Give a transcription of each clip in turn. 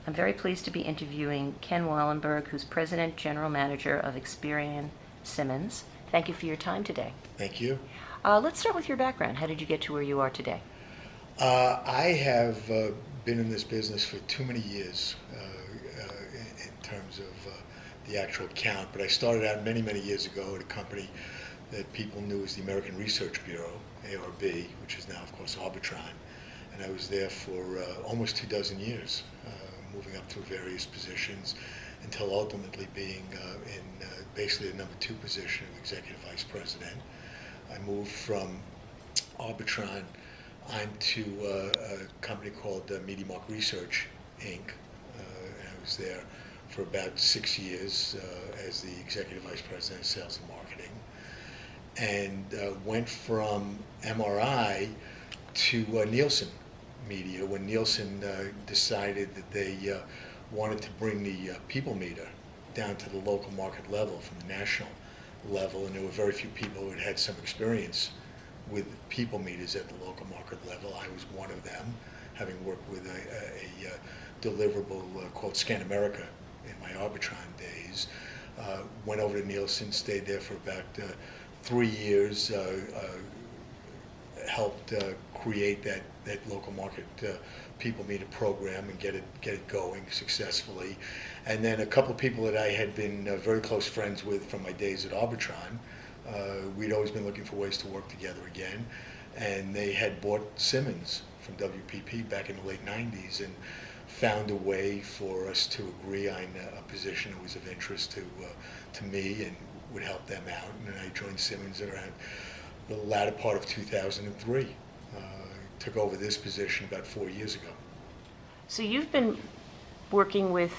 I'm very pleased to be interviewing Ken Wallenberg, who's President General Manager of Experian Simmons. Thank you for your time today. Thank you. Let's start with your background. How did you get to where you are today? I have been in this business for too many years in terms of the actual count, but I started out many, many years ago at a company that people knew as the American Research Bureau, ARB, which is now, of course, Arbitron. And I was there for almost 24 years, moving up through various positions until ultimately being in basically the number 2 position of Executive Vice President. I moved from Arbitron onto a company called MediaMark Research, Inc. And I was there for about 6 years as the Executive Vice President of Sales and Marketing. And went from MRI to Nielsen Media when Nielsen decided that they wanted to bring the people meter down to the local market level from the national level, and there were very few people who had some experience with people meters at the local market level. I was one of them, having worked with a deliverable called Scan America in my Arbitron days. Went over to Nielsen, stayed there for about 3 years, helped create that local market people meter program and get it going successfully. And then a couple of people that I had been very close friends with from my days at Arbitron, we'd always been looking for ways to work together again, and they had bought Simmons from WPP back in the late 90s and found a way for us to agree on a position that was of interest to me and would help them out. And I joined Simmons around the latter part of 2003. Took over this position about 4 years ago. So you've been working with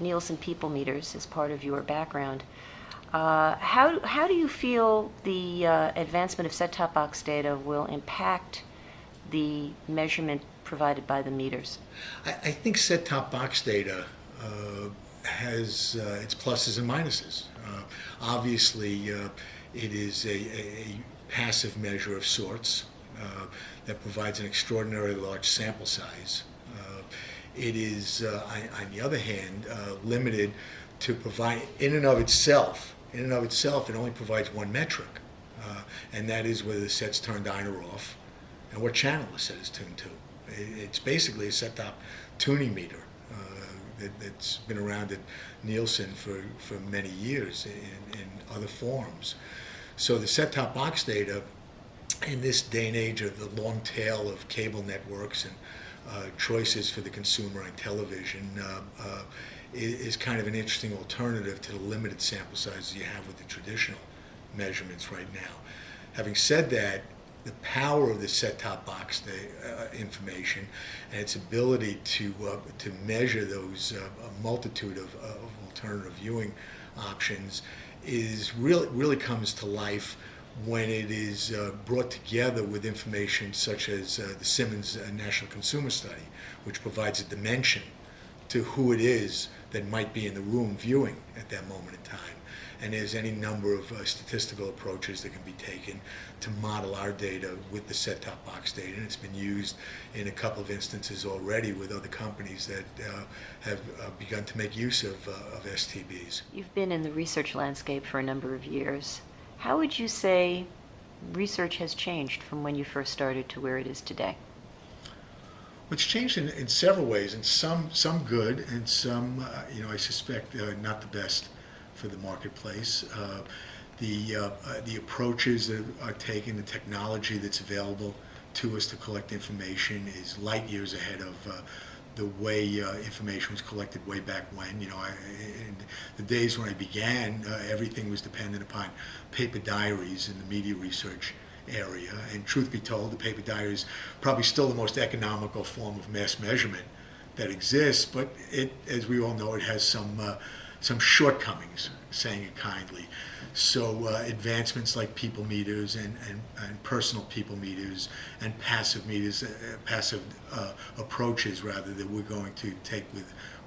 Nielsen People Meters as part of your background. How do you feel the advancement of set-top box data will impact the measurement provided by the meters? I think set-top box data has its pluses and minuses. Obviously, it is a passive measure of sorts that provides an extraordinarily large sample size. It is, on the other hand, limited to provide, in and of itself, it only provides one metric, and that is whether the set's turned on or off and what channel the set is tuned to. It's basically a set-top tuning meter that's been around at Nielsen for many years in other forms. So the set-top box data in this day and age of the long tail of cable networks and choices for the consumer on television is kind of an interesting alternative to the limited sample sizes you have with the traditional measurements right now. Having said that, the power of the set-top box information and its ability to measure those a multitude of alternative viewing options really comes to life when it is brought together with information such as the Simmons National Consumer Study, which provides a dimension to who it is that might be in the room viewing at that moment in time. And there's any number of statistical approaches that can be taken to model our data with the set-top box data, and it's been used in a couple of instances already with other companies that have begun to make use of STBs. You've been in the research landscape for a number of years. How would you say research has changed from when you first started to where it is today? Well, it's changed in several ways, and some good, and some, I suspect not the best for the marketplace. The approaches that are taken, the technology that's available to us to collect information is light years ahead of the way information was collected way back when. In the days when I began, everything was dependent upon paper diaries in the media research area. And truth be told, the paper diary is probably still the most economical form of mass measurement that exists, but it, as we all know, it has some shortcomings, saying it kindly. So advancements like people meters and personal people meters and passive meters, passive approaches rather, that we're going to take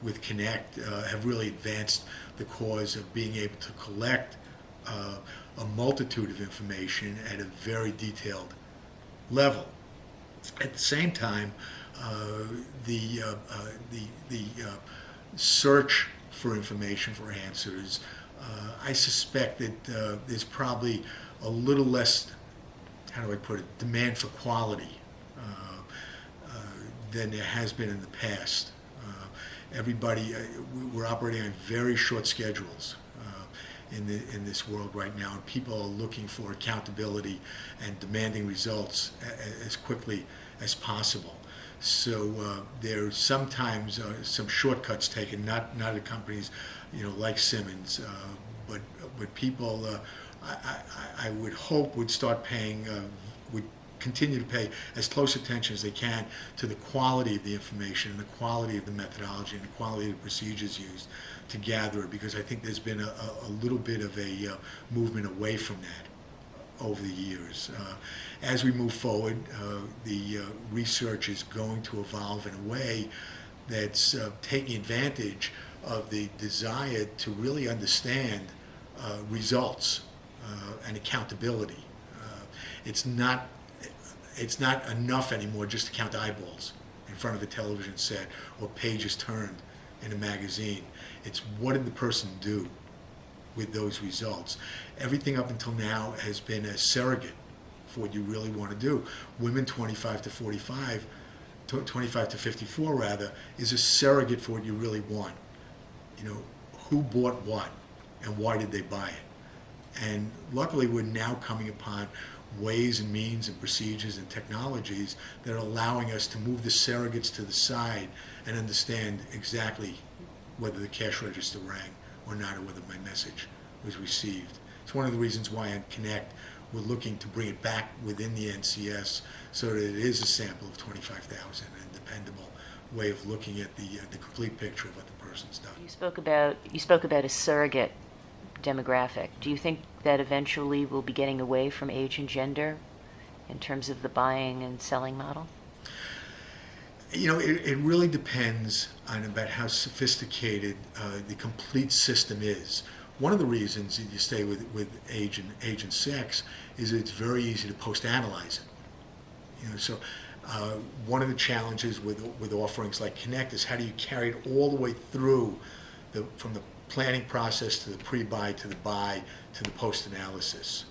with Connect have really advanced the cause of being able to collect a multitude of information at a very detailed level. At the same time, The search for information, for answers, I suspect that there's probably a little less, how do I put it, demand for quality than there has been in the past. Everybody, we're operating on very short schedules in this world right now, and people are looking for accountability and demanding results as quickly as possible. So there's sometimes some shortcuts taken, not at companies, like Simmons, but people, I would hope would start paying, would continue to pay as close attention as they can to the quality of the information and the quality of the methodology and the quality of the procedures used to gather it, because I think there's been a little bit of a movement away from that over the years. As we move forward, the research is going to evolve in a way that's taking advantage of the desire to really understand results and accountability. It's not enough anymore just to count eyeballs in front of a television set or pages turned in a magazine. It's what did the person do with those results. Everything up until now has been a surrogate for what you really want to do. Women 25 to 45, 25 to 54 rather, is a surrogate for what you really want. Who bought what and why did they buy it? And luckily we're now coming upon ways and means and procedures and technologies that are allowing us to move the surrogates to the side and understand exactly whether the cash register rang or not, or whether my message was received. It's one of the reasons why on Connect we're looking to bring it back within the NCS so that it is a sample of 25,000 and a dependable way of looking at the complete picture of what the person's done. You spoke about a surrogate demographic. Do you think that eventually we'll be getting away from age and gender in terms of the buying and selling model? It really depends on about how sophisticated the complete system is. One of the reasons that you stay with age and sex is that it's very easy to post-analyze it. So one of the challenges with offerings like Connect is how do you carry it all the way through from the planning process to the pre-buy to the buy to the post-analysis.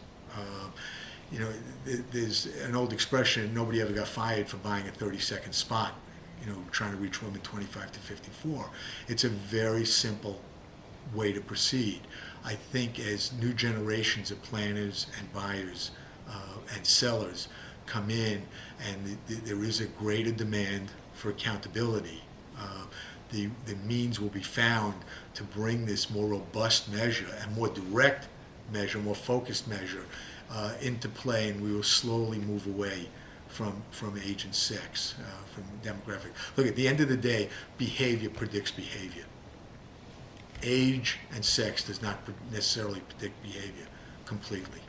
There's an old expression, nobody ever got fired for buying a 30-second spot, trying to reach women 25 to 54. It's a very simple way to proceed. I think as new generations of planners and buyers and sellers come in, and there is a greater demand for accountability, the means will be found to bring this more robust measure and more direct measure, more focused measure into play, and we will slowly move away from age and sex, from demographic. Look, at the end of the day, behavior predicts behavior. Age and sex does not necessarily predict behavior completely.